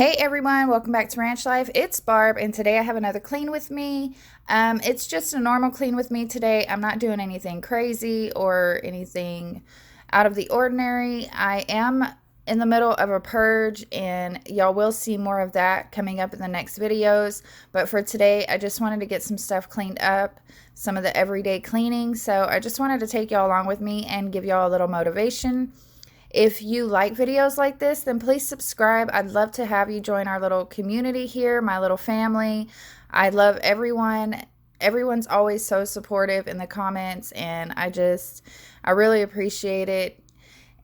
Hey everyone, welcome back to Ranch Life. It's Barb, and today I have another clean with me. It's just a normal clean with me today. I'm not doing anything crazy or anything out of the ordinary. I am in the middle of a purge, and y'all will see more of that coming up in the next videos. But for today, I just wanted to get some stuff cleaned up, some of the everyday cleaning. So I just wanted to take y'all along with me and give y'all a little motivation. If you like videos like this, then please subscribe. I'd love to have you join our little community here, my little family. I love everyone. Everyone's always so supportive in the comments, and I really appreciate it.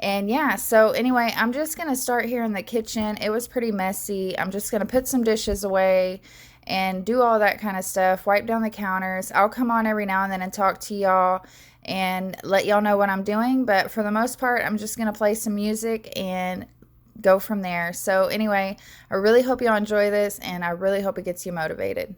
And yeah, so anyway, I'm just going to start here in the kitchen. It was pretty messy. I'm just going to put some dishes away and do all that kind of stuff, wipe down the counters. I'll come on every now and then and talk to y'all and let y'all know what I'm doing, but for the most part, I'm just going to play some music and go from there. So anyway, I really hope y'all enjoy this, and I really hope it gets you motivated.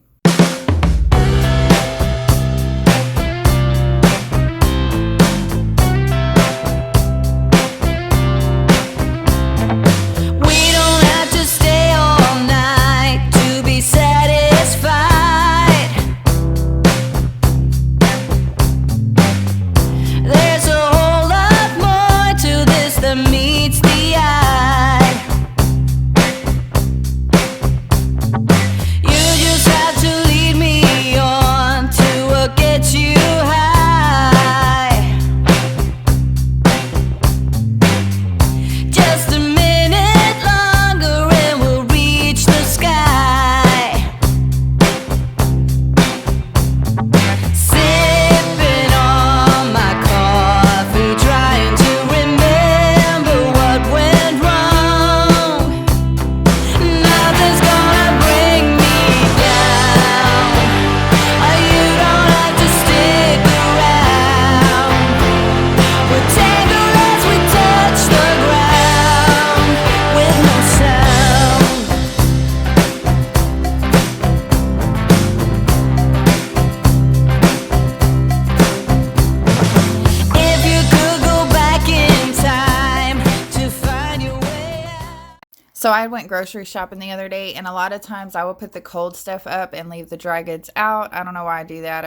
So I went grocery shopping the other day, and a lot of times I will put the cold stuff up and leave the dry goods out. I don't know why I do that.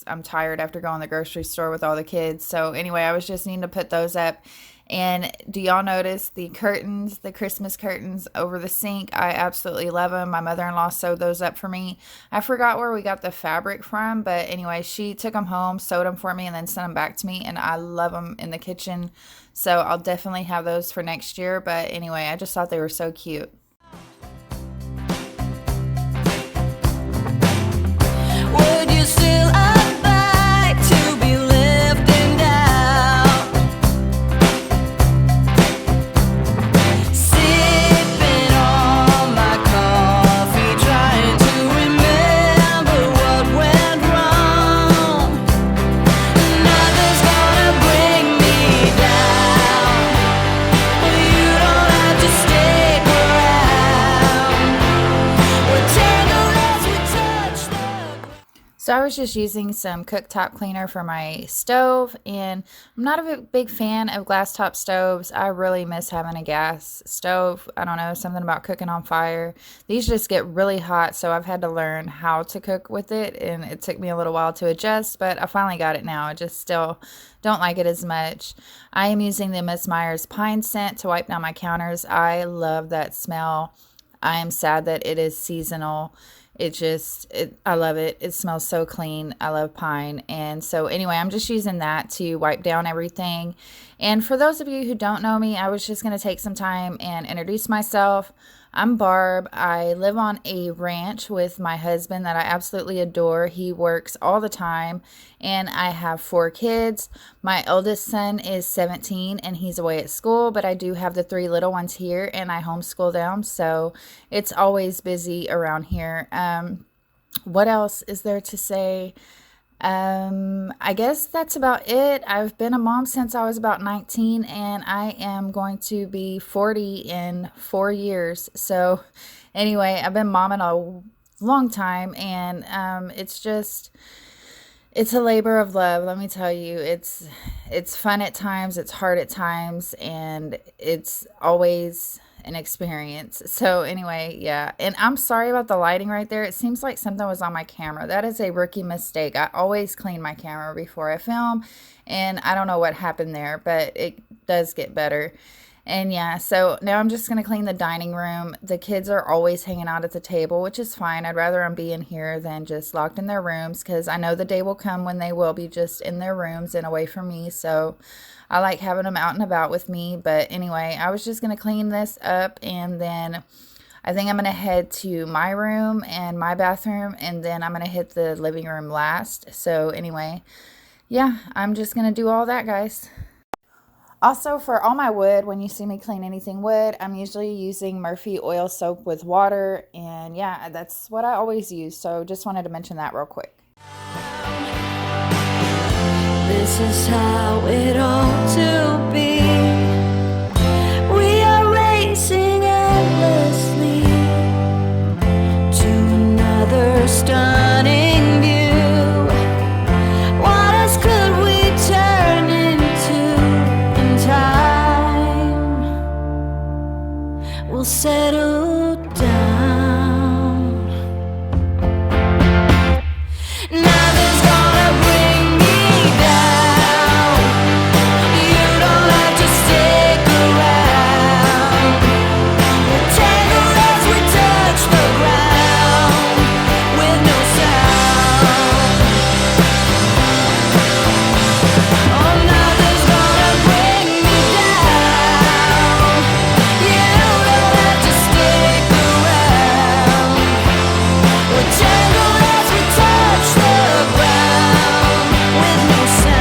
I'm tired after going to the grocery store with all the kids. So anyway, I was just needing to put those up. And do y'all notice the curtains, the Christmas curtains over the sink? I absolutely love them. My mother-in-law sewed those up for me. I forgot where we got the fabric from, but anyway, she took them home, sewed them for me, and then sent them back to me, and I love them in the kitchen. So I'll definitely have those for next year. But anyway, I just thought they were so cute. Would you still like to be lifting down? Sipping on my coffee, trying to remember what went wrong. Nothing's gonna bring me down. You don't have to stick around. We're tangled as we touch the ground. So I was just using some cooktop cleaner for my stove, and I'm not a big fan of glass top stoves. I really miss having a gas stove. I don't know, something about cooking on fire. These just get really hot, so I've had to learn how to cook with it, and it took me a little while to adjust, but I finally got it now. I just still don't like it as much. I am using the Miss Myers pine scent to wipe down my counters. I love that smell. I am sad that it is seasonal. I love it. It smells so clean. I love pine. And so anyway, I'm just using that to wipe down everything. And for those of you who don't know me, I was just going to take some time and introduce myself. I'm Barb. I live on a ranch with my husband that I absolutely adore. He works all the time, and I have 4 kids. My eldest son is 17, and he's away at school, but I do have the 3 little ones here, and I homeschool them, so it's always busy around here. What else is there to say? I guess that's about it. I've been a mom since I was about 19, and I am going to be 40 in 4 years. So anyway, I've been momming a long time, and it's a labor of love. Let me tell you, it's fun at times, it's hard at times, and it's always an experience. So anyway, yeah. And I'm sorry about the lighting right there. It seems like something was on my camera. That is a rookie mistake. I always clean my camera before I film, and I don't know what happened there, but it does get better. And yeah, so now I'm just going to clean the dining room. The kids are always hanging out at the table, which is fine. I'd rather them be in here than just locked in their rooms, because I know the day will come when they will be just in their rooms and away from me. So I like having them out and about with me. But anyway, I was just going to clean this up, and then I think I'm going to head to my room and my bathroom, and then I'm going to hit the living room last. So anyway, yeah, I'm just going to do all that, guys. Also, for all my wood, when you see me clean anything wood, I'm usually using Murphy oil soap with water. And yeah, that's what I always use. So just wanted to mention that real quick. This is how it ought to be. We are racing endlessly to another stunning view. What else could we turn into in time? We'll settle down. Nothing's gonna bring me down. You don't have to stick around. We'll tangle as we touch the ground with no sound. Oh, nothing's gonna bring me down. You don't have to stick around. We'll tangle as we touch the ground with no sound.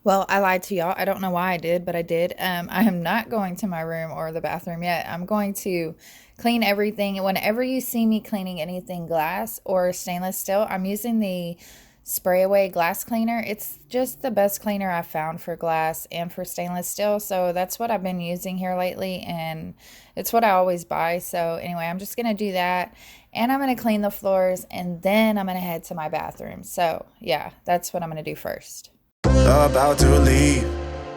Well, I lied to y'all. I don't know why I did, but I did. I am not going to my room or the bathroom yet. I'm going to clean everything. Whenever you see me cleaning anything glass or stainless steel, I'm using the spray away glass cleaner. It's just the best cleaner I've found for glass and for stainless steel. So that's what I've been using here lately, and it's what I always buy. So anyway, I'm just going to do that, and I'm going to clean the floors, and then I'm going to head to my bathroom. So yeah, that's what I'm going to do first. About to leave,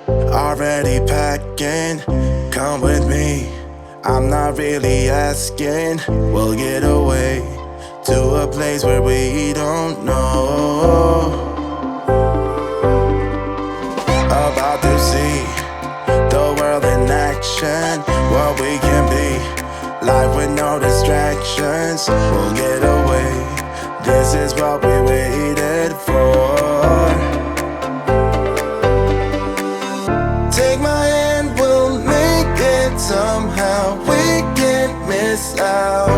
already packing. Come with me, I'm not really asking. We'll get away to a place where we don't know. About to see the world in action, what we can be, life with no distractions. We'll get away, this is what we waited for. Take my hand, we'll make it somehow. We can't miss out.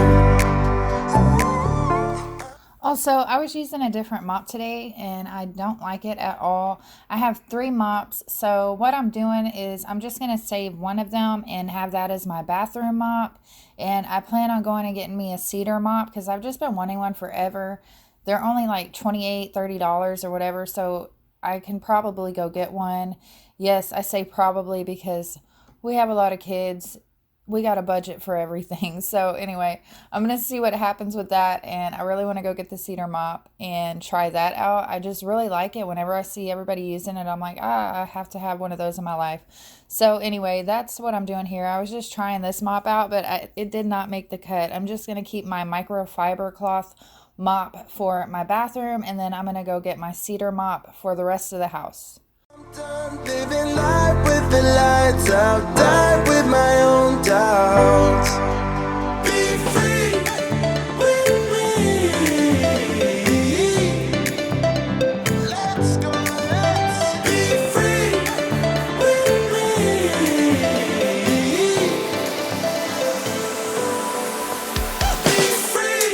Also, I was using a different mop today, and I don't like it at all. I have 3 mops, so what I'm doing is I'm just going to save one of them and have that as my bathroom mop. And I plan on going and getting me a cedar mop, because I've just been wanting one forever. They're only like $28, $30 or whatever, so I can probably go get one. Yes, I say probably because we have a lot of kids. We got a budget for everything. So anyway, I'm going to see what happens with that. And I really want to go get the cedar mop and try that out. I just really like it. Whenever I see everybody using it, I'm like, I have to have one of those in my life. So anyway, that's what I'm doing here. I was just trying this mop out, but it did not make the cut. I'm just going to keep my microfiber cloth mop for my bathroom, and then I'm going to go get my cedar mop for the rest of the house. I'm done living life with the lights out, die with my own doubts. Be free with me. Let's go, let's be free with me. Be free.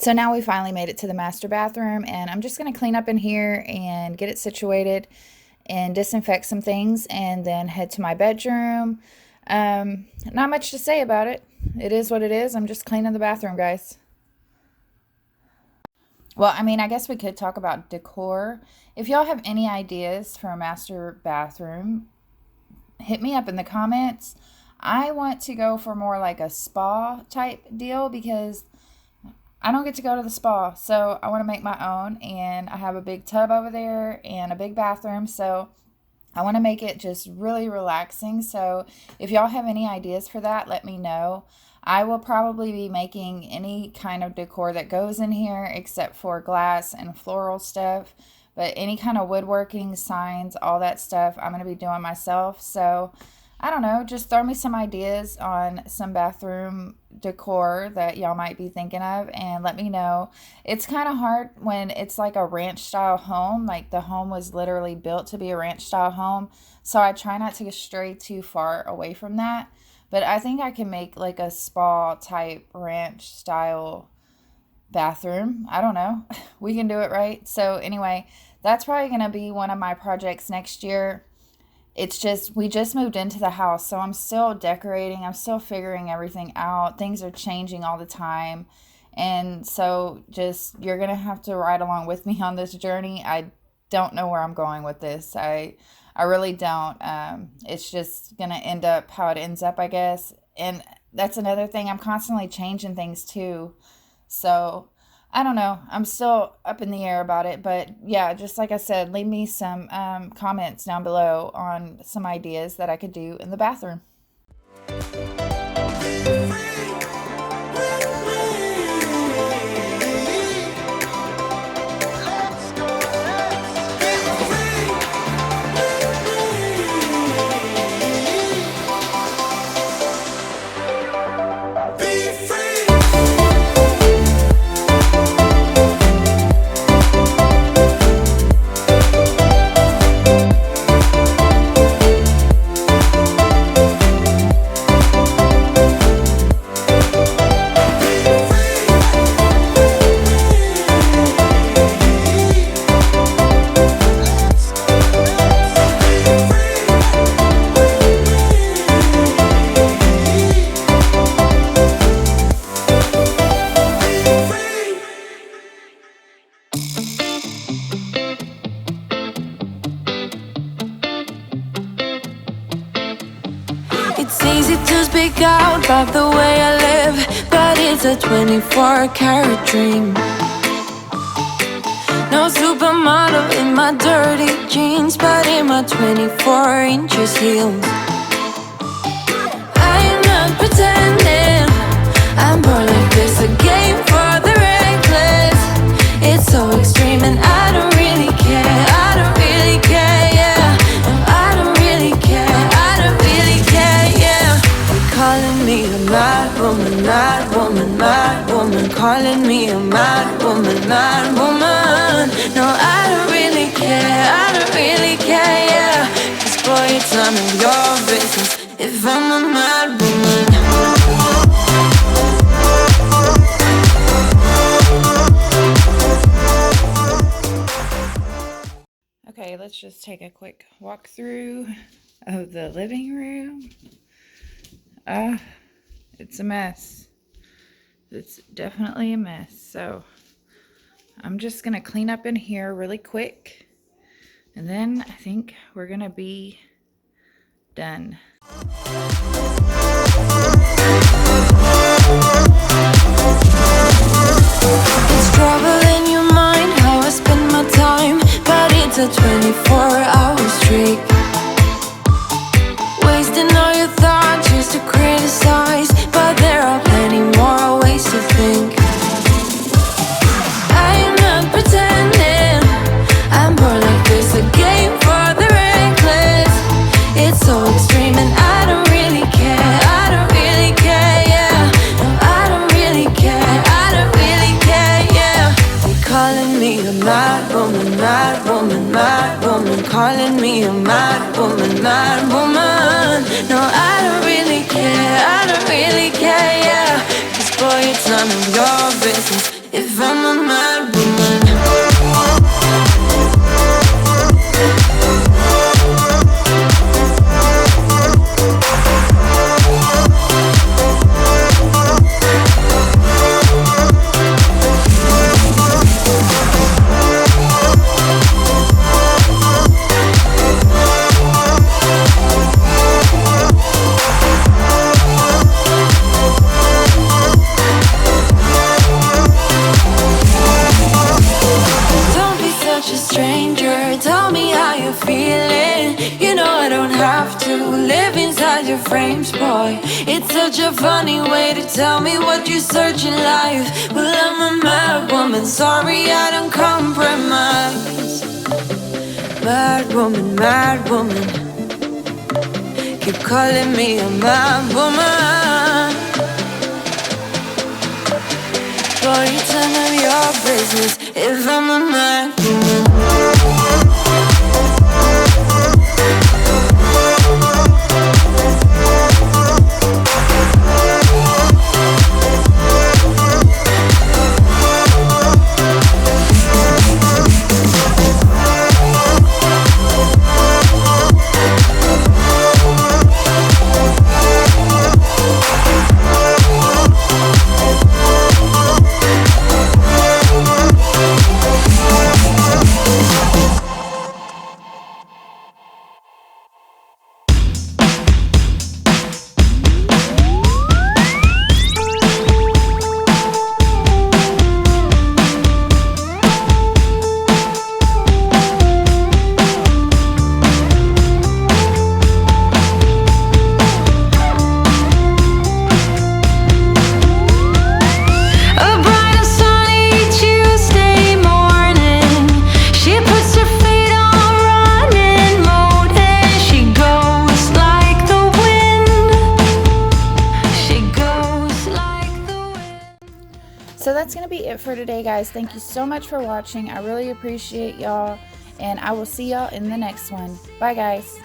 So now we finally made it to the master bathroom, and I'm just going to clean up in here and get it situated and disinfect some things and then head to my bedroom. Not much to say about it. It is what it is. I'm just cleaning the bathroom, guys. Well, I mean, I guess we could talk about decor. If y'all have any ideas for a master bathroom, hit me up in the comments. I want to go for more like a spa type deal because I don't get to go to the spa, so I want to make my own, and I have a big tub over there and a big bathroom, so I want to make it just really relaxing. So if y'all have any ideas for that, let me know. I will probably be making any kind of decor that goes in here except for glass and floral stuff, but any kind of woodworking, signs, all that stuff, I'm going to be doing myself. So I don't know, just throw me some ideas on some bathroom decor that y'all might be thinking of and let me know. It's kind of hard when it's like a ranch style home, like the home was literally built to be a ranch style home. So I try not to stray too far away from that. But I think I can make like a spa type ranch style bathroom. I don't know. We can do it, right? So anyway, that's probably going to be one of my projects next year. It's just, we just moved into the house, so I'm still decorating. I'm still figuring everything out. Things are changing all the time. And so just, you're going to have to ride along with me on this journey. I don't know where I'm going with this. I really don't. It's just going to end up how it ends up, I guess. And that's another thing. I'm constantly changing things too. So I don't know. I'm still up in the air about it. But yeah, just like I said, leave me some comments down below on some ideas that I could do in the bathroom. It's easy to speak out about the way I live, but it's a 24-karat dream. No supermodel in my dirty jeans, but in my 24 inches heels. I am not pretending, I'm born like this, a game for the reckless. It's so extreme and I don't really care, I don't really care, yeah. No, I don't really care, I don't really care, yeah. They're calling me a mad woman, mad woman, mad woman. Calling me a mad woman, mad woman. No, I don't really care, I don't really care, yeah. 'Cause boy, it's none of your business if I'm a mad woman. Okay, let's just take a quick walk through of the living room. It's a mess. It's definitely a mess. So I'm just gonna clean up in here really quick, and then I think we're gonna be done. It's trouble in your mind, how I spend my time, but it's a 24-hour streak. Wasting all your thoughts just to criticize, but there are plenty more ways to think. I am not pretending, I'm born like this, a game for the reckless. It's so extreme and I don't really care, I don't really care, yeah. No, I don't really care, I don't really care, yeah. They're calling me a mad woman, mad woman, mad woman. Calling me a mad woman, mad woman. No, I don't really care, I don't really care, yeah. 'Cause boy, it's none of your business if I'm a mad woman. Don't be such a stranger, tell me how you're feeling. You know I don't have to live inside your frames, boy. It's such a funny way to tell me what you search in life. Well, I'm a mad woman, sorry I don't compromise. Mad woman, keep calling me a mad woman. Boy, it's none of your business if I'm a mad woman. A bright and sunny Tuesday morning, she puts her feet on running mode and she goes like the wind. She goes like the wind. So that's going to be it for today, guys. Thank you so much for watching. I really appreciate y'all, and I will see y'all in the next one. Bye, guys.